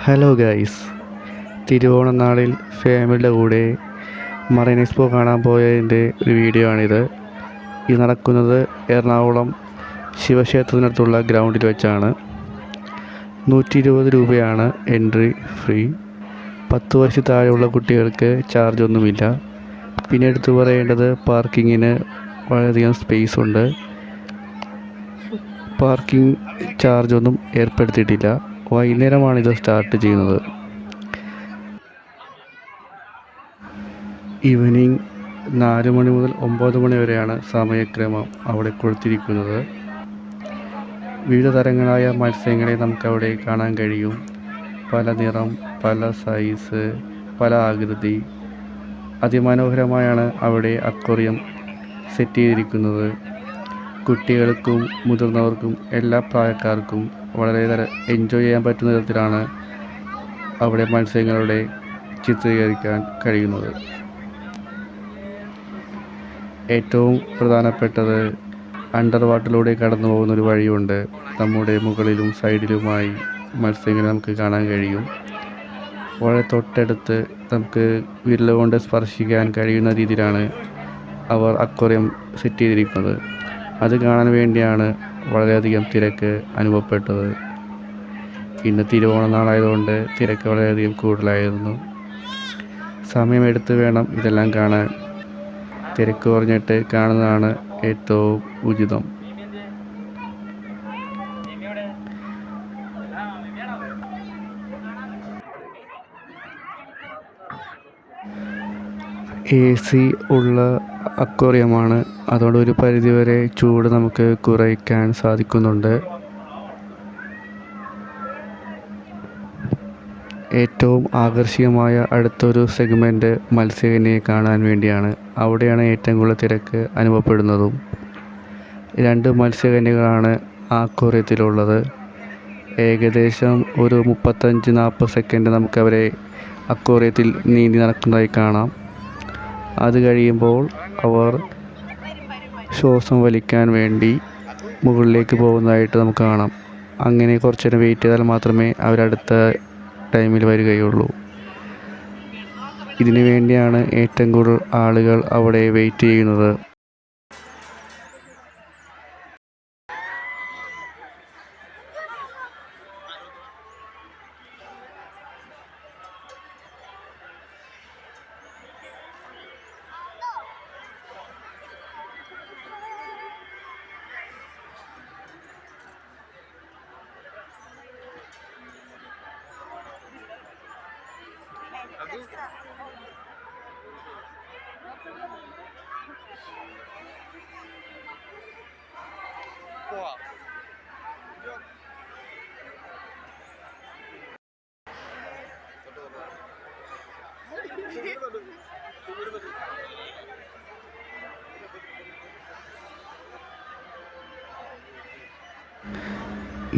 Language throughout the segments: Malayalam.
ഹലോ ഗൈസ്, തിരുവോണനാളിൽ ഫാമിലിയുടെ കൂടെ മറൈൻ എക്സ്പോ കാണാൻ പോയതിൻ്റെ ഒരു വീഡിയോ ആണിത്. ഇത് നടക്കുന്നത് എറണാകുളം ശിവക്ഷേത്രത്തിനടുത്തുള്ള ഗ്രൗണ്ടിൽ വെച്ചാണ്. 120 രൂപയാണ് എൻട്രി ഫ്രീ. 10 വയസ്സിൽ താഴെയുള്ള കുട്ടികൾക്ക് ചാർജ് ഒന്നുമില്ല. പിന്നെ എടുത്തു പറയേണ്ടത് പാർക്കിങ്ങിന് വളരെയധികം സ്പേസ് ഉണ്ട്. പാർക്കിംഗ് ചാർജൊന്നും ഏർപ്പെടുത്തിയിട്ടില്ല. വൈകുന്നേരമാണ് ഇത് സ്റ്റാർട്ട് ചെയ്യുന്നത്. ഈവനിങ് 4 മണി മുതൽ 9 മണി വരെയാണ് സമയക്രമം അവിടെ കൊടുത്തിരിക്കുന്നത്. വിവിധ തരങ്ങളായ മത്സ്യങ്ങളെ നമുക്കവിടെ കാണാൻ കഴിയും. പല നിറം, പല സൈസ്, പല ആകൃതി. അതിമനോഹരമായാണ് അവിടെ അക്വേറിയം സെറ്റ് ചെയ്തിരിക്കുന്നത്. കുട്ടികൾക്കും മുതിർന്നവർക്കും എല്ലാ പ്രായക്കാർക്കും വളരെയേറെ എൻജോയ് ചെയ്യാൻ പറ്റുന്ന വിധത്തിലാണ് അവിടെ മത്സ്യങ്ങളുടെ ചിത്രീകരിക്കാൻ കഴിയുന്നത്. ഏറ്റവും പ്രധാനപ്പെട്ടത് അണ്ടർ വാട്ടറിലൂടെ കടന്നു പോകുന്നൊരു വഴിയുണ്ട്. നമ്മുടെ മുകളിലും സൈഡിലുമായി മത്സ്യങ്ങളെ നമുക്ക് കാണാൻ കഴിയും. വളരെ തൊട്ടടുത്ത് നമുക്ക് വിരൽ കൊണ്ട് സ്പർശിക്കാൻ കഴിയുന്ന രീതിയിലാണ് അവർ അക്വേറിയം സെറ്റ് ചെയ്തിരിക്കുന്നത്. അത് കാണാൻ വേണ്ടിയാണ് വളരെയധികം തിരക്ക് അനുഭവപ്പെട്ടത്. ഇന്ന് തിരുവോണനാളായതുകൊണ്ട് തിരക്ക് വളരെയധികം കൂടുതലായിരുന്നു. സമയമെടുത്ത് വേണം ഇതെല്ലാം കാണാൻ. തിരക്ക് കുറഞ്ഞിട്ട് കാണുന്നതാണ് ഏറ്റവും ഉചിതം. AC ഉള്ള അക്വേറിയമാണ്. അതുകൊണ്ട് ഒരു പരിധിവരെ ചൂട് നമുക്ക് കുറയ്ക്കാൻ സാധിക്കുന്നുണ്ട്. ഏറ്റവും ആകർഷകമായ അടുത്തൊരു സെഗ്മെൻറ്റ് മത്സ്യകന്യയെ കാണാൻ വേണ്ടിയാണ്. അവിടെയാണ് ഏറ്റവും കൂടുതൽ തിരക്ക് അനുഭവപ്പെടുന്നതും. 2 മത്സ്യകന്യകളാണ് ആ അക്വേറിയത്തിലുള്ളത്. ഏകദേശം ഒരു 35-40 സെക്കൻഡ് നമുക്കവരെ അക്വേറിയത്തിൽ നീന്തി നടക്കുന്നതായി കാണാം. അത് കഴിയുമ്പോൾ അവർ ശ്വാസം വലിക്കാൻ വേണ്ടി മുകളിലേക്ക് പോകുന്നതായിട്ട് നമുക്ക് കാണാം. അങ്ങനെ കുറച്ച് നേരം വെയിറ്റ് ചെയ്താൽ മാത്രമേ അവരടുത്ത ടൈമിൽ വരികയുള്ളൂ. ഇതിനു വേണ്ടിയാണ് ഏറ്റവും കൂടുതൽ ആളുകൾ അവിടെ വെയിറ്റ് ചെയ്യുന്നത്.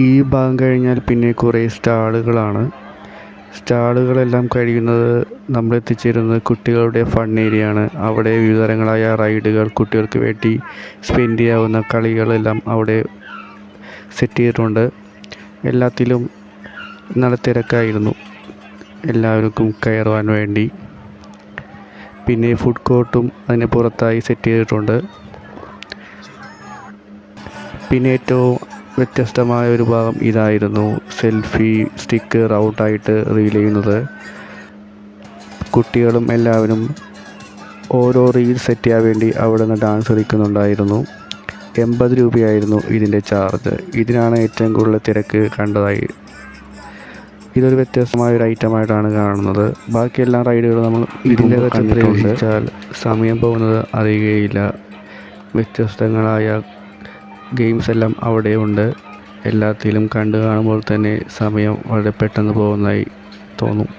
ഈ ഭാഗം കഴിഞ്ഞാൽ പിന്നെ കുറേ സ്റ്റാളുകളെല്ലാം കഴിയുന്നത് നമ്മൾ എത്തിച്ചേരുന്നത് കുട്ടികളുടെ ഫൺ ഏരിയയാണ്. അവിടെ വിവിധ തരങ്ങളായ റൈഡുകൾ, കുട്ടികൾക്ക് വേണ്ടി സ്പെൻഡ് ചെയ്യാവുന്ന കളികളെല്ലാം അവിടെ സെറ്റ് ചെയ്തിട്ടുണ്ട്. എല്ലാത്തിലും നല്ല തിരക്കായിരുന്നു എല്ലാവർക്കും കയറുവാൻ വേണ്ടി. പിന്നെ ഫുഡ് കോർട്ടും അതിന് പുറത്തായി സെറ്റ് ചെയ്തിട്ടുണ്ട്. പിന്നെ ഏറ്റവും വ്യത്യസ്തമായ ഒരു ഭാഗം ഇതായിരുന്നു. സെൽഫി സ്റ്റിക്ക് റൗണ്ടായിട്ട് റീൽ ചെയ്യുന്നത്. കുട്ടികളും എല്ലാവരും ഓരോ റീൽ സെറ്റ് ചെയ്യാൻ വേണ്ടി അവിടെ നിന്ന് ഡാൻസ് കളിക്കുന്നുണ്ടായിരുന്നു. 80 രൂപയായിരുന്നു ഇതിൻ്റെ ചാർജ്. ഇതിനാണ് ഏറ്റവും കൂടുതൽ തിരക്ക് കണ്ടതായി. ഇതൊരു വ്യത്യസ്തമായ ഒരു ഐറ്റമായിട്ടാണ് കാണുന്നത്. ബാക്കി എല്ലാ റൈഡുകളും നമ്മൾ ഇതിൻ്റെ അകത്ത് പ്രവേശിച്ചാൽ സമയം പോകുന്നത് അറിയുകയില്ല. വ്യത്യസ്തങ്ങളായ ഗെയിംസ് എല്ലാം അവിടെ ഉണ്ട്. എല്ലാത്തിലും കണ്ടു കാണുമ്പോൾ തന്നെ സമയം വളരെ പെട്ടെന്ന് പോകുന്നതായി തോന്നും.